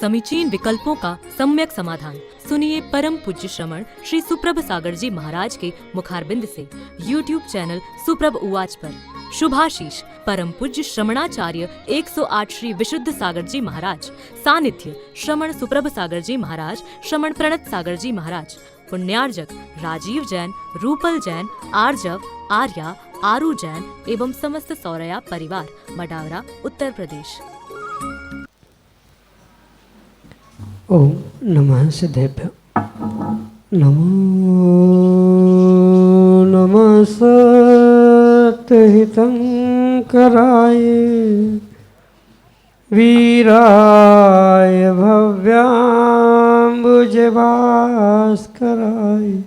समीचीन विकल्पों का सम्यक समाधान। सुनिए परम पूज्य श्रमण श्री सुप्रभ सागर जी महाराज के मुखारबिंद से YouTube चैनल सुप्रभ उवाच पर। शुभाशीष परम पूज्य श्रमणाचार्य 108 श्री विशुद्ध सागर जी महाराज। सानिध्य श्रमण सुप्रभ सागर जी महाराज, श्रमण प्रणत सागर जी महाराज। पुण्यार्जक राजीव जैन, रूपल जैन, आर्जव, आर्या, आरू जैन एवं समस्त सौरया परिवार, मडावरा, उत्तर प्रदेश। ओम नमः सिद्धेभ्यो। नमो नमः सत्यहितं कराय वीराय भव्याम्बुजभास्कराय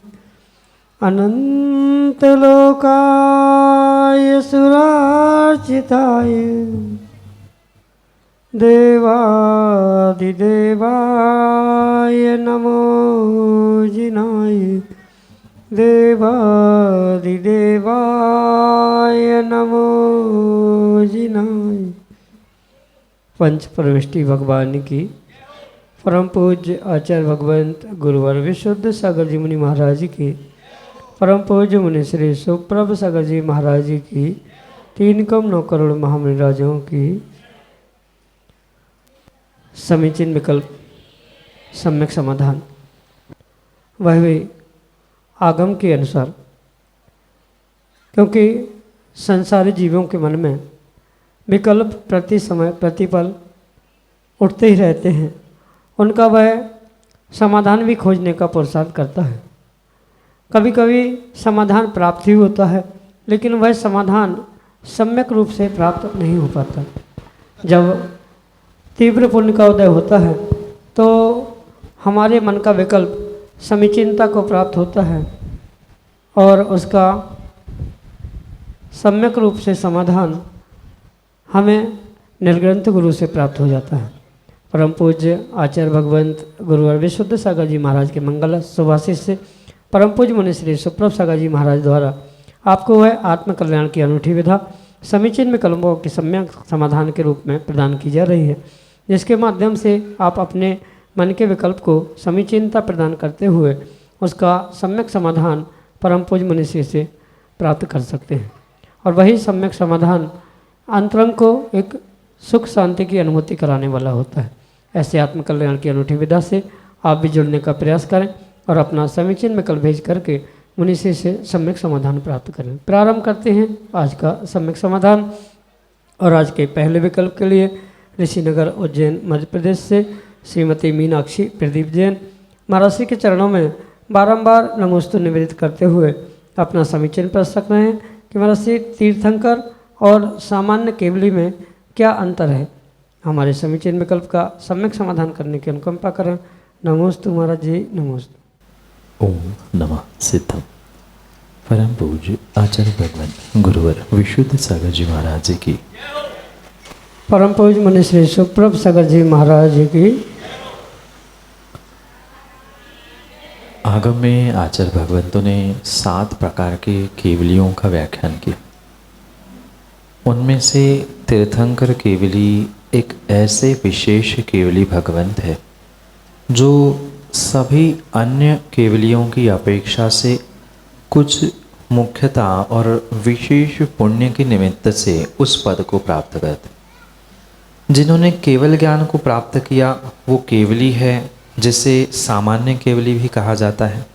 अनन्तलोकाय सुरार्चिताय देवादिदेवाय नमो जिनाय देवादिदेवाय नमो जिनाय। पंच परमेष्टि भगवान की परम पूज्य आचार्य भगवंत गुरुवर विशुद्ध सागर जी मुनि महाराज की परम पूज्य मुनि श्री सुप्रभ सागर जी महाराज जी की 3,9 करोड़ महामुनि राजाओं की समीचीन विकल्प सम्यक समाधान। वह भी आगम के अनुसार, क्योंकि संसारी जीवों के मन में विकल्प प्रति समय प्रतिपल उठते ही रहते हैं, उनका वह समाधान भी खोजने का पुरुषार्थ करता है। कभी कभी समाधान प्राप्त ही होता है, लेकिन वह समाधान सम्यक रूप से प्राप्त नहीं हो पाता। जब तीव्र पुण्य का उदय होता है तो हमारे मन का विकल्प समीचीनता को प्राप्त होता है और उसका सम्यक रूप से समाधान हमें निर्ग्रंथ गुरु से प्राप्त हो जाता है। परम पूज्य आचार्य भगवंत गुरुवर विशुद्ध सागर जी महाराज के मंगल सुभाषिष से परम पूज्य मुनि श्री सुप्रभ सागर जी महाराज द्वारा आपको वह आत्मकल्याण की अनूठी विधा समीचीन विकल्पों के सम्यक समाधान के रूप में प्रदान की जा रही है, जिसके माध्यम से आप अपने मन के विकल्प को समीचीनता प्रदान करते हुए उसका सम्यक समाधान परम पूज्य मुनि श्री से प्राप्त कर सकते हैं। और वही सम्यक समाधान अंतरंग को एक सुख शांति की अनुभूति कराने वाला होता है। ऐसे आत्मकल्याण की अनूठी विधा से आप भी जुड़ने का प्रयास करें और अपना समीचीन विकल्प भेज करके मुनि श्री से सम्यक समाधान प्राप्त करें। प्रारंभ करते हैं आज का सम्यक समाधान। और आज के पहले विकल्प के लिए ऋषिनगर उज्जैन मध्य प्रदेश से श्रीमती मीनाक्षी प्रदीप जैन महाराज श्री के चरणों में बारंबार नमोस्तु निवेदित करते हुए अपना समीचीन प्रश्न रख रहे हैं कि महाराज श्री तीर्थंकर और सामान्य केवली में क्या अंतर है। हमारे समीचीन विकल्प का सम्यक समाधान करने की अनुकंपा करें। नमोस्तु महाराज जी, नमोस्तु। ओम नमः सिद्धम। परम पूज्य आचार्य भगवंत गुरुवर विशुद्ध सागर जी महाराज जी की परम पूज्य मुनि श्री सुप्रभ सागर जी महाराज जी की आगम में आचार्य भगवंतों ने 7 प्रकार के केवलियों का व्याख्यान किया। उनमें से तीर्थंकर केवली एक ऐसे विशेष केवली भगवंत है जो सभी अन्य केवलियों की अपेक्षा से कुछ मुख्यता और विशेष पुण्य के निमित्त से उस पद को प्राप्त करते। जिन्होंने केवल ज्ञान को प्राप्त किया वो केवली है, जिसे सामान्य केवली भी कहा जाता है।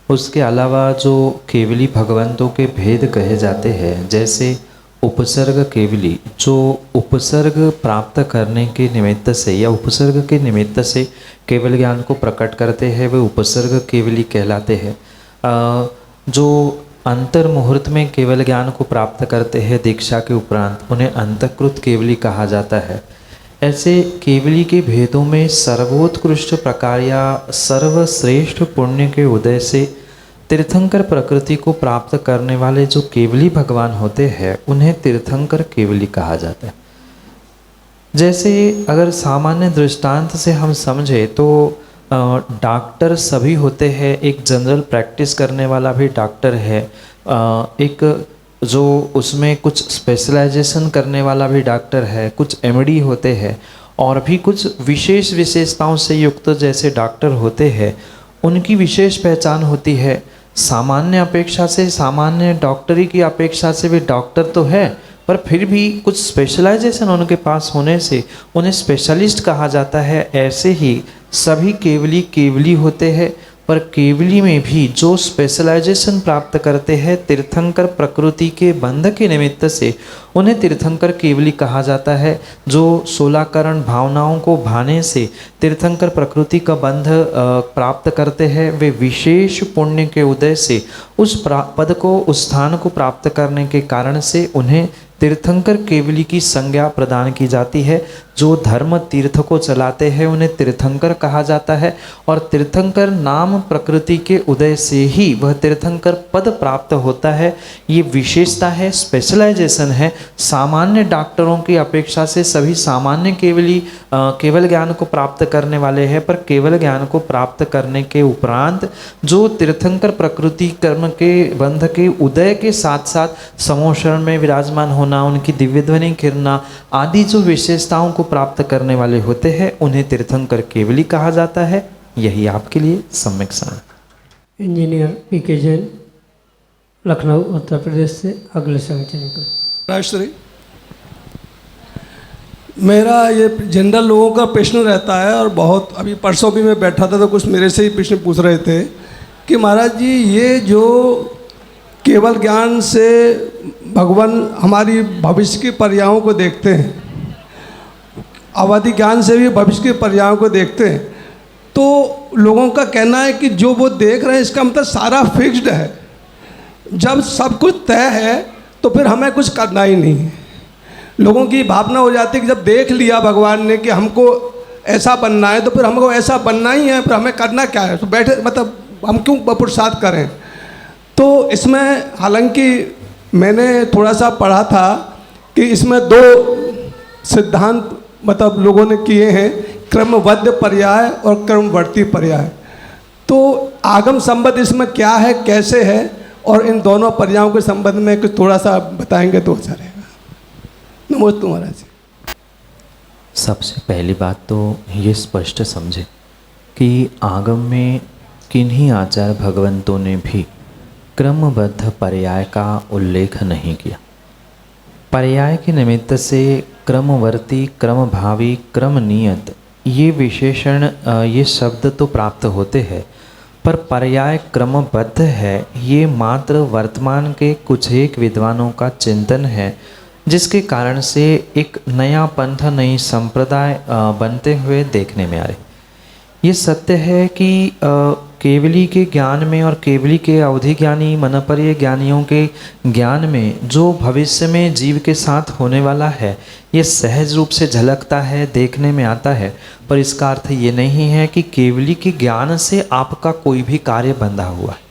उसके अलावा जो केवली भगवंतों के भेद कहे जाते हैं, जैसे उपसर्ग केवली, जो उपसर्ग प्राप्त करने के निमित्त से या उपसर्ग के निमित्त से केवल ज्ञान को प्रकट करते हैं, वे उपसर्ग केवली कहलाते हैं। जो अंतर मुहूर्त में केवल ज्ञान को प्राप्त करते हैं दीक्षा के उपरांत, उन्हें अंतःकृत केवली कहा जाता है। ऐसे केवली के भेदों में सर्वोत्कृष्ट प्रकार या सर्वश्रेष्ठ पुण्य के उदय से तीर्थंकर प्रकृति को प्राप्त करने वाले जो केवली भगवान होते हैं, उन्हें तीर्थंकर केवली कहा जाता है। जैसे अगर सामान्य दृष्टांत से हम समझे तो डॉक्टर सभी होते हैं। एक जनरल प्रैक्टिस करने वाला भी डॉक्टर है, एक जो उसमें कुछ स्पेशलाइजेशन करने वाला भी डॉक्टर है, कुछ एमडी होते हैं और भी कुछ विशेष विशेषताओं से युक्त जैसे डॉक्टर होते हैं, उनकी विशेष पहचान होती है। सामान्य अपेक्षा से, सामान्य डॉक्टरी की अपेक्षा से वे डॉक्टर तो है, पर फिर भी कुछ स्पेशलाइजेशन उनके पास होने से उन्हें स्पेशलिस्ट कहा जाता है। ऐसे ही सभी केवली केवली होते हैं, पर केवली में भी जो स्पेशलाइजेशन प्राप्त करते हैं तीर्थंकर प्रकृति के बंध के निमित्त से उन्हें तीर्थंकर केवली कहा जाता है। जो 16 करण भावनाओं को भाने से तीर्थंकर प्रकृति का बंध प्राप्त करते हैं, वे विशेष पुण्य के उदय से उस पद को, उस स्थान को प्राप्त करने के कारण से उन्हें तीर्थंकर केवली की संज्ञा प्रदान की जाती है। जो धर्म तीर्थ को चलाते हैं उन्हें तीर्थंकर कहा जाता है, और तीर्थंकर नाम प्रकृति के उदय से ही वह तीर्थंकर पद प्राप्त होता है। ये विशेषता है, स्पेशलाइजेशन है। सामान्य डॉक्टरों की अपेक्षा से सभी सामान्य केवली केवल ज्ञान को प्राप्त करने वाले हैं, पर केवल ज्ञान को प्राप्त करने के उपरांत जो तीर्थंकर प्रकृति कर्म के बंध के उदय के साथ साथ समोशरण में विराजमान होना, उनकी दिव्य ध्वनि किरणा आदि जो विशेषताओं को प्राप्त करने वाले होते हैं उन्हें तीर्थंकर केवली कहा जाता है। यही आपके लिए सम्यक सार। Engineer P K. जैन, लखनऊ उत्तर प्रदेश से अगले संचरण करें। राष्ट्री मेरा ये जनरल लोगों का प्रश्न रहता है, और बहुत अभी परसों भी मैं बैठा था तो कुछ मेरे से ही प्रश्न पूछ रहे थे कि महाराज जी ये जो केवल ज्ञान से भगवान हमारी भविष्य की पर्यायों को देखते हैं, अवधि ज्ञान से भी भविष्य के पर्यायों को देखते हैं, तो लोगों का कहना है कि जो वो देख रहे हैं इसका मतलब सारा फिक्स्ड है। जब सब कुछ तय है तो फिर हमें कुछ करना ही नहीं है। लोगों की भावना हो जाती है कि जब देख लिया भगवान ने कि हमको ऐसा बनना है तो फिर हमको ऐसा बनना ही है, फिर हमें करना क्या है, तो बैठे मतलब हम क्यों पुरुषार्थ करें। तो इसमें हालांकि मैंने थोड़ा सा पढ़ा था कि इसमें 2 सिद्धांत मतलब लोगों ने किए हैं, क्रमबद्ध पर्याय और क्रमवर्ती पर्याय। तो आगम संबंध इसमें क्या है, कैसे है, और इन दोनों पर्यायों के संबंध में कुछ थोड़ा सा बताएंगे तो अच्छा रहेगा। नमस्ते महाराज। सबसे पहली बात तो ये स्पष्ट समझे कि आगम में किन्हीं आचार्य भगवंतों ने भी क्रमबद्ध पर्याय का उल्लेख नहीं किया। पर्याय के निमित्त से क्रमवर्ती, क्रमभावी, क्रमनियत ये विशेषण, ये शब्द तो प्राप्त होते हैं, पर पर्याय क्रमबद्ध है ये मात्र वर्तमान के कुछ एक विद्वानों का चिंतन है, जिसके कारण से एक नया पंथ, नई संप्रदाय बनते हुए देखने में आ रहे। ये सत्य है कि केवली के ज्ञान में और केवली के अवधि ज्ञानी मनपर्य ज्ञानियों के ज्ञान में जो भविष्य में जीव के साथ होने वाला है ये सहज रूप से झलकता है, देखने में आता है, पर इसका अर्थ ये नहीं है कि केवली के ज्ञान से आपका कोई भी कार्य बंधा हुआ है।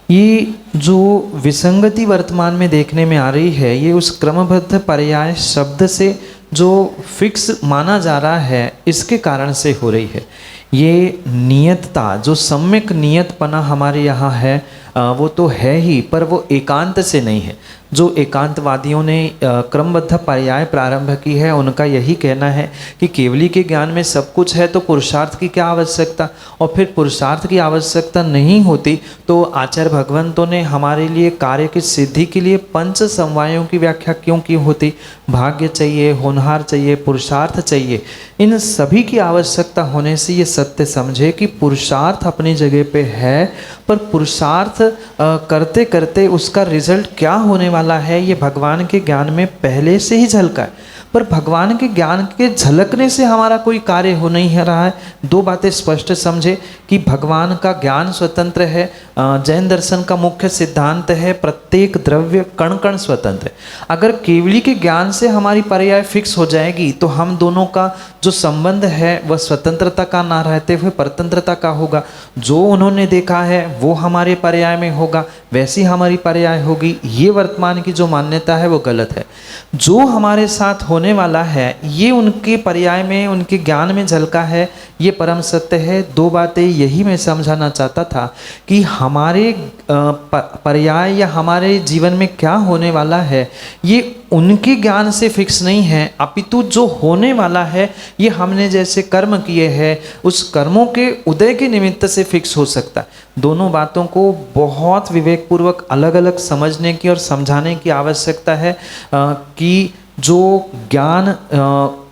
ये जो विसंगति वर्तमान में देखने में आ रही है ये उस क्रमबद्ध पर्याय शब्द से जो फिक्स माना जा रहा है इसके कारण से हो रही है। ये नियतता, जो सम्यक नियतपना हमारे यहाँ है वो तो है ही, पर वो एकांत से नहीं है। जो एकांतवादियों ने क्रमबद्ध पर्याय प्रारंभ की है उनका यही कहना है कि केवली के ज्ञान में सब कुछ है तो पुरुषार्थ की क्या आवश्यकता, और फिर पुरुषार्थ की आवश्यकता नहीं होती तो आचार्य भगवंतों ने हमारे लिए कार्य की सिद्धि के लिए 5 समवायों की व्याख्या क्यों की होती। भाग्य चाहिए, होनहार चाहिए, पुरुषार्थ चाहिए, इन सभी की आवश्यकता होने से ये सत्य समझे कि पुरुषार्थ अपनी जगह पे है, पर पुरुषार्थ करते करते उसका रिजल्ट क्या होने वाला है ये भगवान के ज्ञान में पहले से ही झलका है, पर भगवान के ज्ञान के झलकने से हमारा कोई कार्य हो नहीं रहा है। 2 बातें स्पष्ट समझे कि भगवान का ज्ञान स्वतंत्र है। जैन दर्शन का मुख्य सिद्धांत है प्रत्येक द्रव्य कण कण स्वतंत्र है। अगर केवली के ज्ञान से हमारी पर्याय फिक्स हो जाएगी तो हम दोनों का जो संबंध है वह स्वतंत्रता का ना रहते हुए परतंत्रता का होगा। जो उन्होंने देखा है वो हमारे पर्याय में होगा, वैसी हमारी पर्याय होगी, ये वर्तमान की जो मान्यता है वो गलत है। जो हमारे साथ होने वाला है ये उनके पर्याय में, उनके ज्ञान में झलका है, ये परम सत्य है। दो बातें यही मैं समझाना चाहता था कि हमारे पर्याय या हमारे जीवन में क्या होने वाला है ये उनके ज्ञान से फिक्स नहीं है, अपितु जो होने वाला है ये हमने जैसे कर्म किए हैं उस कर्मों के उदय के निमित्त से फिक्स हो सकता है। दोनों बातों को बहुत विवेकपूर्वक अलग अलग समझने की और समझाने की आवश्यकता है कि जो ज्ञान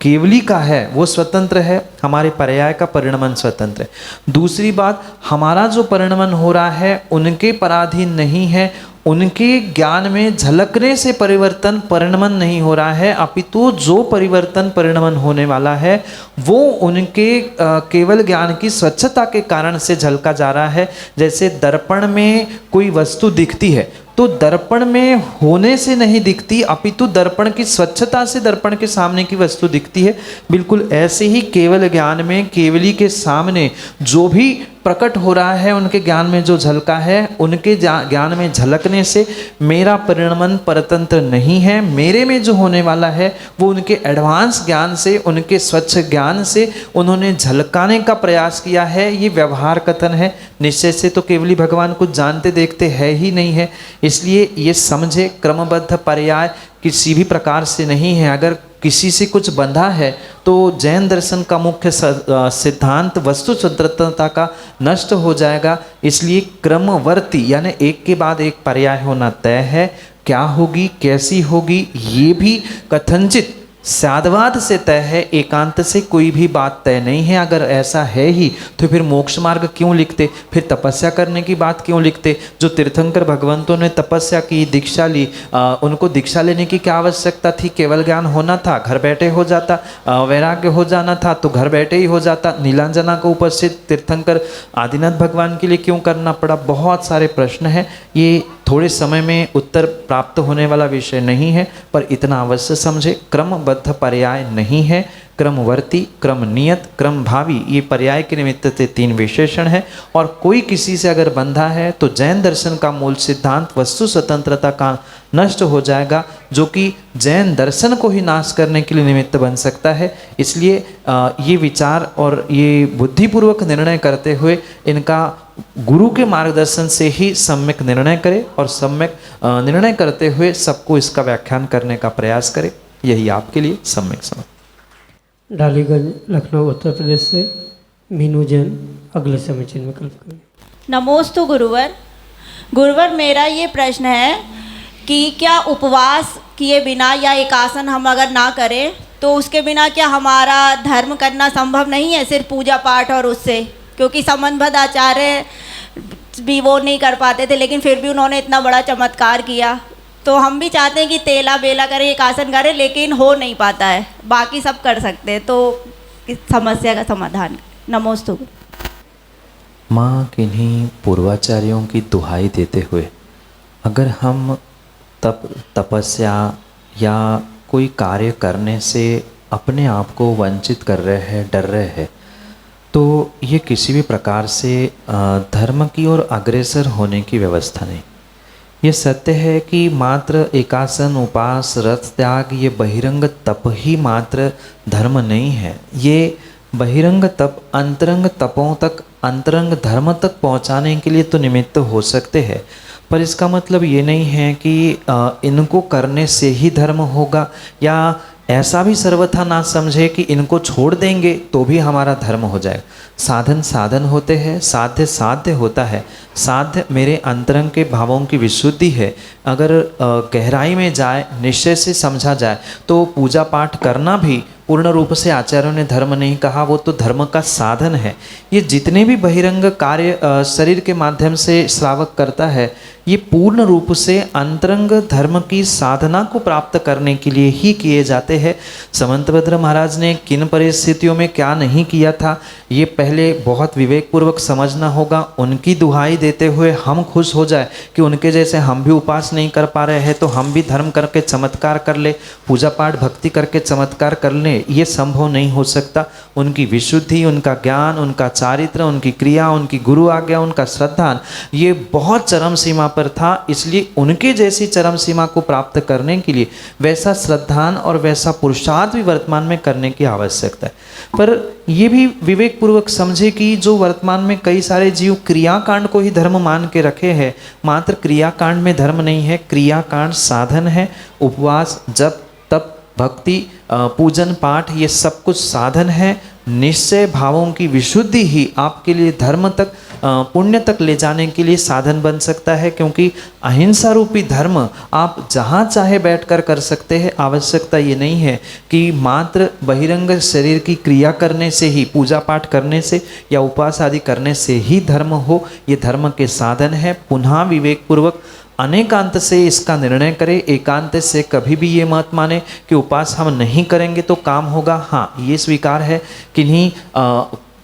केवली का है वो स्वतंत्र है, हमारे पर्याय का परिणमन स्वतंत्र है। दूसरी बात, हमारा जो परिणमन हो रहा है उनके पराधीन नहीं है, उनके ज्ञान में झलकने से परिवर्तन परिणमन नहीं हो रहा है, अपितु जो परिवर्तन परिणमन होने वाला है वो उनके केवल ज्ञान की स्वच्छता के कारण से झलका जा रहा है। जैसे दर्पण में कोई वस्तु दिखती है तो दर्पण में होने से नहीं दिखती, अपितु दर्पण की स्वच्छता से दर्पण के सामने की वस्तु दिखती है। बिल्कुल ऐसे ही केवल ज्ञान में, केवली के सामने जो भी प्रकट हो रहा है उनके ज्ञान में जो झलका है, उनके ज्ञान में झलकने से मेरा परिणमन परतंत्र नहीं है। मेरे में जो होने वाला है वो उनके एडवांस ज्ञान से, उनके स्वच्छ ज्ञान से उन्होंने झलकाने का प्रयास किया है। ये व्यवहार कथन है, निश्चय से तो केवली भगवान कुछ जानते देखते है ही नहीं है। इसलिए ये समझे क्रमबद्ध पर्याय किसी भी प्रकार से नहीं है। अगर किसी से कुछ बंधा है तो जैन दर्शन का मुख्य सिद्धांत वस्तु स्वतंत्रता का नष्ट हो जाएगा। इसलिए क्रमवर्ती यानी एक के बाद एक पर्याय होना तय है। क्या होगी, कैसी होगी, ये भी कथनचित साधवाद से तय है, एकांत से कोई भी बात तय नहीं है। अगर ऐसा है ही तो फिर मोक्ष मार्ग क्यों लिखते, फिर तपस्या करने की बात क्यों लिखते। जो तीर्थंकर भगवंतों ने तपस्या की, दीक्षा ली, उनको दीक्षा लेने की क्या आवश्यकता थी। केवल ज्ञान होना था, घर बैठे हो जाता, वैराग्य हो जाना था तो घर बैठे ही हो जाता। नीलांजना को उपस्थित तीर्थंकर आदिनाथ भगवान के लिए क्यों करना पड़ा। बहुत सारे प्रश्न हैं, ये थोड़े समय में उत्तर प्राप्त होने वाला विषय नहीं है, पर इतना अवश्य समझे क्रमबद्ध पर्याय नहीं है। क्रमवर्ती, क्रम नियत, क्रम भावी, ये पर्याय के निमित्त से तीन विशेषण है। और कोई किसी से अगर बंधा है तो जैन दर्शन का मूल सिद्धांत वस्तु स्वतंत्रता का नष्ट हो जाएगा, जो कि जैन दर्शन को ही नाश करने के लिए निमित्त बन सकता है। इसलिए ये विचार और ये बुद्धिपूर्वक निर्णय करते हुए इनका गुरु के मार्गदर्शन से ही सम्यक निर्णय करें और सम्यक निर्णय करते हुए सबको इसका व्याख्यान करने का प्रयास करें। यही आपके लिए सम्यक समझ। डालीगंज लखनऊ उत्तर प्रदेश से मीनू जैन अगले समीचीन में कल्प करें। नमोस्तु गुरुवर। गुरुवर, मेरा ये प्रश्न है कि क्या उपवास किए बिना या एकासन हम अगर ना करें तो उसके बिना क्या हमारा धर्म करना संभव नहीं है, सिर्फ पूजा पाठ और उससे? क्योंकि संबंधबद्ध आचार्य भी वो नहीं कर पाते थे, लेकिन फिर भी उन्होंने इतना बड़ा चमत्कार किया। तो हम भी चाहते हैं कि तेला बेला करें, एक आसन करें, लेकिन हो नहीं पाता है। बाकी सब कर सकते हैं, तो इस समस्या का समाधान। नमोस्तु। माँ किन्हीं पूर्वाचार्यों की दुहाई देते हुए अगर हम तपस्या या कोई कार्य करने से अपने आप को वंचित कर रहे हैं, डर रहे हैं, तो ये किसी भी प्रकार से धर्म की ओर अग्रसर होने की व्यवस्था नहीं। ये सत्य है कि मात्र एकासन, उपास, रथ त्याग, ये बहिरंग तप ही मात्र धर्म नहीं है। ये बहिरंग तप अंतरंग तपों तक, अंतरंग धर्म तक पहुंचाने के लिए तो निमित्त हो सकते हैं, पर इसका मतलब ये नहीं है कि इनको करने से ही धर्म होगा, या ऐसा भी सर्वथा ना समझे कि इनको छोड़ देंगे तो भी हमारा धर्म हो जाएगा। साधन साधन होते हैं, साध्य साध्य होता है। साध्य मेरे अंतरंग के भावों की विशुद्धि है। अगर गहराई में जाए, निश्चय से समझा जाए तो पूजा पाठ करना भी पूर्ण रूप से आचार्यों ने धर्म नहीं कहा, वो तो धर्म का साधन है। ये जितने भी बहिरंग कार्य शरीर के माध्यम से श्रावक करता है, ये पूर्ण रूप से अंतरंग धर्म की साधना को प्राप्त करने के लिए ही किए जाते हैं। समंतभद्र महाराज ने किन परिस्थितियों में क्या नहीं किया था, ये पहले बहुत विवेकपूर्वक समझना होगा। उनकी दुहाई देते हुए हम खुश हो जाए कि उनके जैसे हम भी उपास नहीं कर पा रहे हैं तो हम भी धर्म करके चमत्कार कर ले, पूजा पाठ भक्ति करके चमत्कार कर ले, ये संभव नहीं हो सकता। उनकी विशुद्धि, उनका ज्ञान, उनका चारित्र, उनकी क्रिया, उनकी गुरु आज्ञा, उनका श्रद्धा, ये बहुत चरम सीमा पर था, इसलिए उनके जैसी चरम सीमा को प्राप्त करने के लिए वैसा श्रद्धान और वैसा पुरुषार्थ भी वर्तमान में करने की आवश्यकता है। पर ये भी विवेक पूर्वक समझे कि जो वर्तमान में कई सारे जीव क्रियाकांड को ही धर्म मान के रखे हैं, मात्र क्रियाकांड में धर्म नहीं है। क्रियाकांड साधन है, उपवास, जप, तप, भक्ति, पूजन पाठ, ये सब कुछ साधन है। निश्चय भावों की विशुद्धि ही आपके लिए धर्म तक, पुण्य तक ले जाने के लिए साधन बन सकता है, क्योंकि अहिंसा रूपी धर्म आप जहाँ चाहे बैठकर कर सकते हैं। आवश्यकता ये नहीं है कि मात्र बहिरंग शरीर की क्रिया करने से ही, पूजा पाठ करने से या उपवास आदि करने से ही धर्म हो। ये धर्म के साधन है। पुनः विवेकपूर्वक अनेकांत से इसका निर्णय करें। एकांत से कभी भी ये मत माने कि उपवास हम नहीं करेंगे तो काम होगा। हाँ, ये स्वीकार है किन्हीं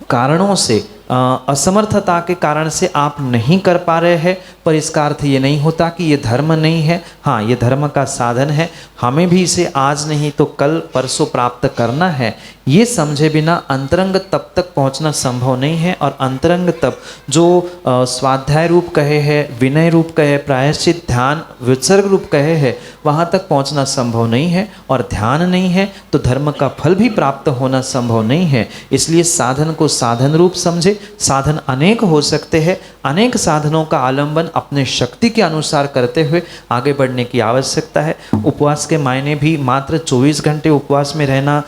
कारणों से, असमर्थता के कारण से आप नहीं कर पा रहे हैं, पर इसका अर्थ ये नहीं होता कि ये धर्म नहीं है। हाँ, ये धर्म का साधन है। हमें भी इसे आज नहीं तो कल परसों प्राप्त करना है। ये समझे बिना अंतरंग तप तक पहुंचना संभव नहीं है। और अंतरंग तप जो स्वाध्याय रूप कहे है, विनय रूप कहे, प्रायश्चित, ध्यान, विसर्ग रूप कहे है, वहाँ तक पहुंचना संभव नहीं है। और ध्यान नहीं है तो धर्म का फल भी प्राप्त होना संभव नहीं है। इसलिए साधन को साधन रूप समझे। साधन अनेक हो सकते हैं। अनेक साधनों का आलंबन अपने शक्ति के अनुसार करते हुए आगे बढ़ने की आवश्यकता है। उपवास के मायने भी मात्र 24 घंटे उपवास में रहना,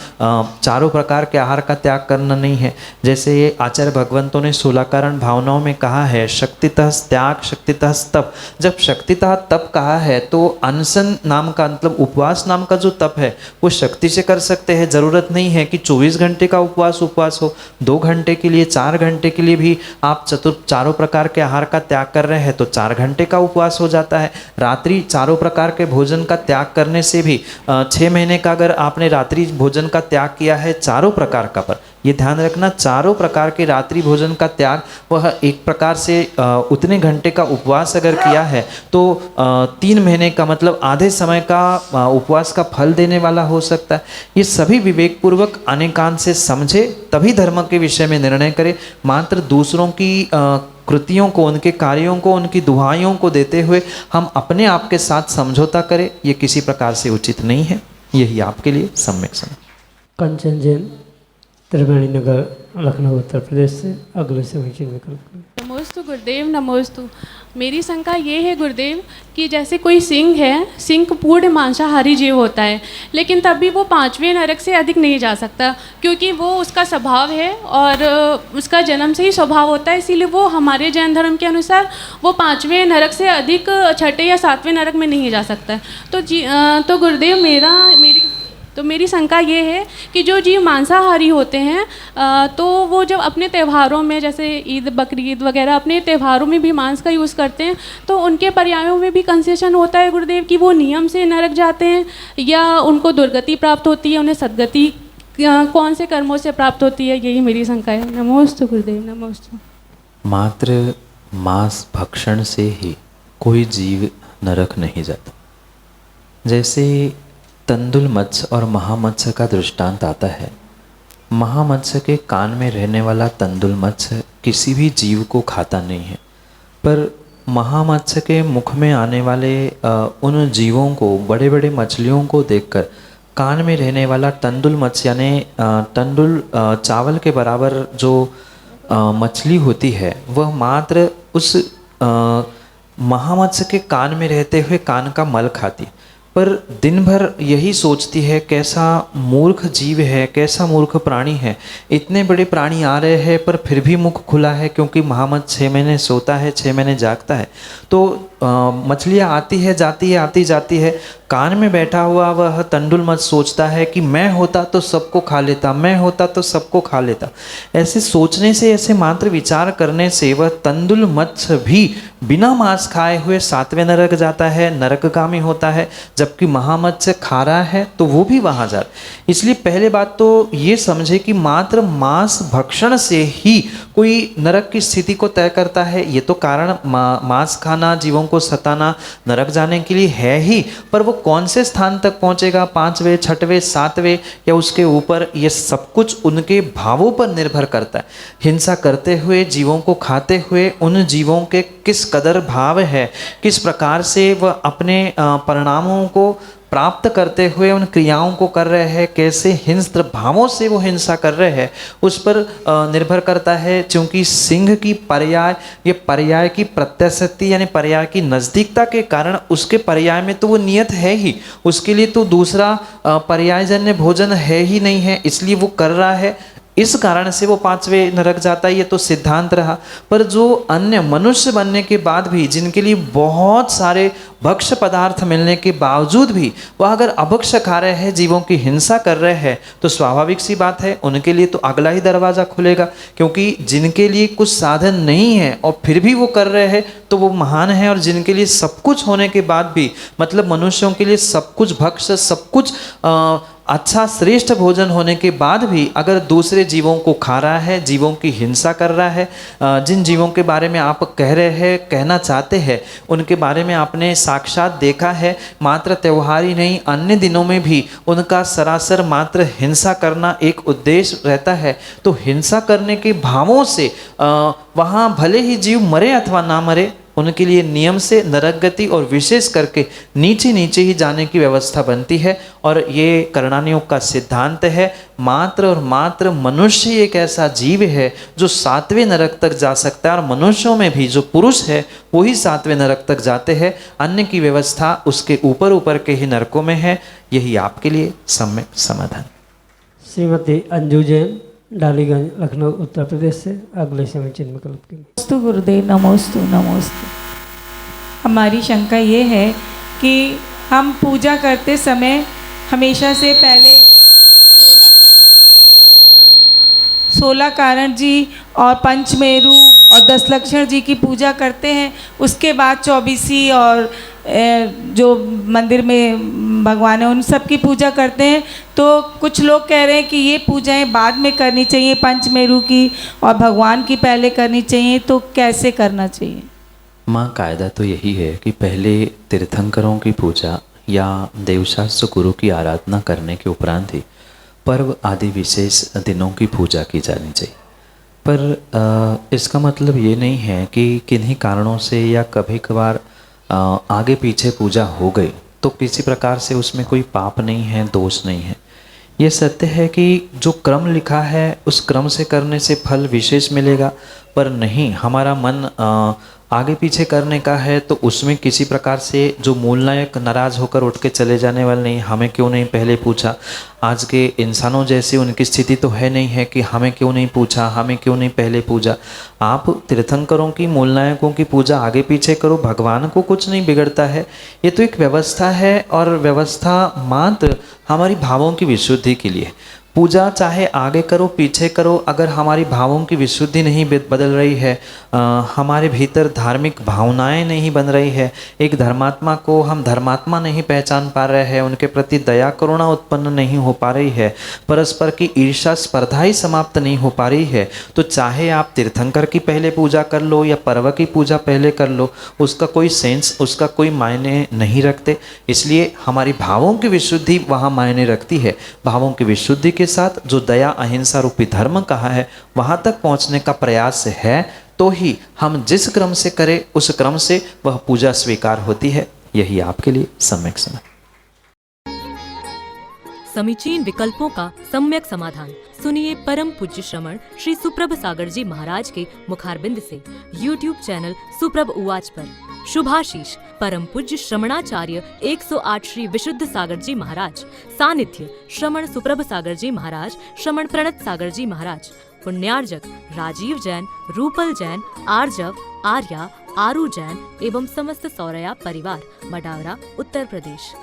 चारों प्रकार के आहार का त्याग करना नहीं है। जैसे ये आचार्य भगवंतों ने 16 कारण भावनाओं में कहा है, शक्तितः त्याग, शक्तितः तप। जब शक्तितः तप कहा है तो अनशन नाम का, मतलब उपवास नाम का जो तप है वो शक्ति से कर सकते हैं। जरूरत नहीं है कि 24 घंटे का उपवास हो। 2 घंटे के लिए, 4 घंटे के लिए भी आप चारों प्रकार के आहार का त्याग कर रहे हैं तो 4 घंटे का उपवास हो जाता है। रात्रि चारों प्रकार के भोजन का त्याग करने से भी 6 महीने का अगर आपने रात्रि भोजन का त्याग किया है चारों प्रकार का, पर ये ध्यान रखना, चारों प्रकार के रात्रि भोजन का त्याग, वह एक प्रकार से उतने घंटे का उपवास अगर किया है तो 3 महीने का, मतलब आधे समय का उपवास का फल देने वाला हो सकता है। ये सभी विवेकपूर्वक अनेकांत से समझे तभी धर्म के विषय में निर्णय करे। मात्र दूसरों की कृतियों को, उनके कार्यों को, उनकी दुहाइयों को देते हुए हम अपने आप के साथ समझौता करें, ये किसी प्रकार से उचित नहीं है। यही आपके लिए सम्यक समझ। कंचन जैन, त्रिवेणी नगर, लखनऊ, उत्तर प्रदेश से अगले से विकल्प। नमोस्तु गुरुदेव, नमोस्तु। मेरी शंका ये है गुरुदेव कि जैसे कोई सिंह है, सिंह पूर्ण मांसाहारी जीव होता है, लेकिन तब भी वो 5वें नरक से अधिक नहीं जा सकता, क्योंकि वो उसका स्वभाव है और उसका जन्म से ही स्वभाव होता है। इसीलिए वो हमारे जैन धर्म के अनुसार वो 5वें नरक से अधिक 6ठे या 7वें नरक में नहीं जा सकता। तो गुरुदेव मेरी शंका ये है कि जो जीव मांसाहारी होते हैं तो वो जब अपने त्योहारों में, जैसे ईद, बकरी ईद वगैरह, अपने त्योहारों में भी मांस का यूज़ करते हैं, तो उनके पर्यायों में भी कंसेशन होता है गुरुदेव कि वो नियम से नरक जाते हैं या उनको दुर्गति प्राप्त होती है, उन्हें सद्गति कौन से कर्मों से प्राप्त होती है? यही मेरी शंका है। नमोस्तु गुरुदेव, नमोस्तु। मात्र मांस भक्षण से ही कोई जीव नरक नहीं जाता। जैसे तंदुल मत्स्य और महामत्स्य का दृष्टांत आता है। महामत्स्य के कान में रहने वाला तंदुल मत्स्य किसी भी जीव को खाता नहीं है, पर महामत्स्य के मुख में आने वाले उन जीवों को, बड़े बड़े मछलियों को देखकर कान में रहने वाला तंदुल मत्स्य यानी तंदुल चावल के बराबर जो मछली होती है, वह मात्र उस महामत्स्य के कान में रहते हुए कान का मल खाती, पर दिन भर यही सोचती है कैसा मूर्ख जीव है, कैसा मूर्ख प्राणी है। इतने बड़े प्राणी आ रहे हैं पर फिर भी मुख खुला है, क्योंकि महामत्स्य 6 महीने सोता है, 6 महीने जागता है। तो मछलियाँ आती है, जाती है, आती जाती है। कान में बैठा हुआ वह तंडुल मत्स्य सोचता है कि मैं होता तो सबको खा लेता, मैं होता तो सबको खा लेता। ऐसे सोचने से, ऐसे मात्र विचार करने से वह तंडुल मत्स्य भी बिना मांस खाए हुए 7वें नरक जाता है, नरकगामी होता है। जबकि महामत्स्य खा रहा है तो वो भी वहाँ जा रहा है। इसलिए पहले बात तो ये समझे कि मात्र मांस भक्षण से ही कोई नरक की स्थिति को तय करता है। ये तो कारण मांस खाना, जीवों को सताना नरक जाने के लिए है ही, पर वो कौन से स्थान तक पहुंचेगा, 5वें, 6वें, 7वें या उसके ऊपर, ये सब कुछ उनके भावों पर निर्भर करता है। हिंसा करते हुए, जीवों को खाते हुए उन जीवों के किस कदर भाव है, किस प्रकार से वह अपने परिणामों को प्राप्त करते हुए उन क्रियाओं को कर रहे हैं, कैसे हिंस्र भावों से वो हिंसा कर रहे हैं, उस पर निर्भर करता है। क्योंकि सिंह की पर्याय, ये पर्याय की प्रत्यक्षति यानी पर्याय की नज़दीकता के कारण उसके पर्याय में तो वो नियत है ही, उसके लिए तो दूसरा पर्यायजन्य भोजन है ही नहीं है, इसलिए वो कर रहा है, इस कारण से वो 5वें नरक जाता है, ये तो सिद्धांत रहा। पर जो अन्य मनुष्य बनने के बाद भी, जिनके लिए बहुत सारे भक्ष्य पदार्थ मिलने के बावजूद भी वह अगर अभक्ष्य खा रहे हैं, जीवों की हिंसा कर रहे हैं, तो स्वाभाविक सी बात है उनके लिए तो अगला ही दरवाज़ा खुलेगा। क्योंकि जिनके लिए कुछ साधन नहीं है और फिर भी वो कर रहे हैं तो वो महान है, और जिनके लिए सब कुछ होने के बाद भी, मतलब मनुष्यों के लिए सब कुछ भक्ष्य, सब कुछ अच्छा श्रेष्ठ भोजन होने के बाद भी अगर दूसरे जीवों को खा रहा है, जीवों की हिंसा कर रहा है, जिन जीवों के बारे में आप कह रहे हैं, कहना चाहते हैं, उनके बारे में आपने साक्षात देखा है, मात्र त्यौहार ही नहीं अन्य दिनों में भी उनका सरासर मात्र हिंसा करना एक उद्देश्य रहता है, तो हिंसा करने के भावों से वहाँ भले ही जीव मरे अथवा ना मरे, उनके लिए नियम से नरक गति और विशेष करके नीचे नीचे ही जाने की व्यवस्था बनती है। और ये करणानियोग का सिद्धांत है। मात्र और मात्र मनुष्य एक ऐसा जीव है जो 7वें नरक तक जा सकता है, और मनुष्यों में भी जो पुरुष है वही 7वें नरक तक जाते हैं। अन्य की व्यवस्था उसके ऊपर ऊपर के ही नरकों में है। यही आपके लिए सम्यक समाधान। श्रीमती अंजू जैन, डालीगंज, लखनऊ, उत्तर प्रदेश से अगले समय चिन्ह कल्प की। नमोस्तु गुरुदेव, नमोस्तु नमोस्तु। हमारी शंका ये है कि हम पूजा करते समय हमेशा से पहले 16 कारण जी और पंचमेरु और 10 लक्षण जी की पूजा करते हैं, उसके बाद 24 और जो मंदिर में भगवान है उन सब की पूजा करते हैं। तो कुछ लोग कह रहे हैं कि ये पूजाएं बाद में करनी चाहिए, पंचमेरु की और भगवान की पहले करनी चाहिए, तो कैसे करना चाहिए? माँ, कायदा तो यही है कि पहले तीर्थंकरों की पूजा या देवशास्त्र गुरु की आराधना करने के उपरांत ही पर्व आदि विशेष दिनों की पूजा की जानी चाहिए। पर इसका मतलब ये नहीं है कि किन्हीं कारणों से या कभी कभार आगे पीछे पूजा हो गई तो किसी प्रकार से उसमें कोई पाप नहीं है, दोष नहीं है। ये सत्य है कि जो क्रम लिखा है उस क्रम से करने से फल विशेष मिलेगा, पर नहीं, हमारा मन आगे पीछे करने का है तो उसमें किसी प्रकार से जो मूलनायक नाराज होकर उठ के चले जाने वाले नहीं, हमें क्यों नहीं पहले पूछा। आज के इंसानों जैसी उनकी स्थिति तो है नहीं है कि हमें क्यों नहीं पूछा, हमें क्यों नहीं पहले पूजा। आप तीर्थंकरों की, मूलनायकों की पूजा आगे पीछे करो, भगवान को कुछ नहीं बिगड़ता है। ये तो एक व्यवस्था है, और व्यवस्था मात्र हमारी भावों की विशुद्धि के लिए। पूजा चाहे आगे करो पीछे करो, अगर हमारी भावों की विशुद्धि नहीं बदल रही है, हमारे भीतर धार्मिक भावनाएं नहीं बन रही है, एक धर्मात्मा को हम धर्मात्मा नहीं पहचान पा रहे हैं, उनके प्रति दया करुणा उत्पन्न नहीं हो पा रही है, परस्पर की ईर्ष्या स्पर्धा ही समाप्त नहीं हो पा रही है, तो चाहे आप तीर्थंकर की पहले पूजा कर लो या पर्व की पूजा पहले कर लो, उसका कोई सेंस, उसका कोई मायने नहीं रखते। इसलिए हमारी भावों की विशुद्धि वहाँ मायने रखती है। भावों की विशुद्धि के साथ जो दया अहिंसा रूपी धर्म कहा है वहां तक पहुंचने का प्रयास है, तो ही हम जिस क्रम से करें उस क्रम से वह पूजा स्वीकार होती है। यही आपके लिए सम्यक समाधान। समीचीन विकल्पों का सम्यक समाधान सुनिए परम पूज्य श्रमण श्री सुप्रभ सागर जी महाराज के मुखारबिंद से YouTube चैनल सुप्रभ उवाच पर। शुभाशीष परम पूज्य श्रमणाचार्य 108 श्री विशुद्ध सागर जी महाराज, सानिध्य श्रमण सुप्रभ सागर जी महाराज, श्रमण प्रणत सागर जी महाराज, पुण्यार्जक राजीव जैन, रूपल जैन, आर्जव, आर्या, आरू जैन एवं समस्त सौरया परिवार, मडावरा, उत्तर प्रदेश।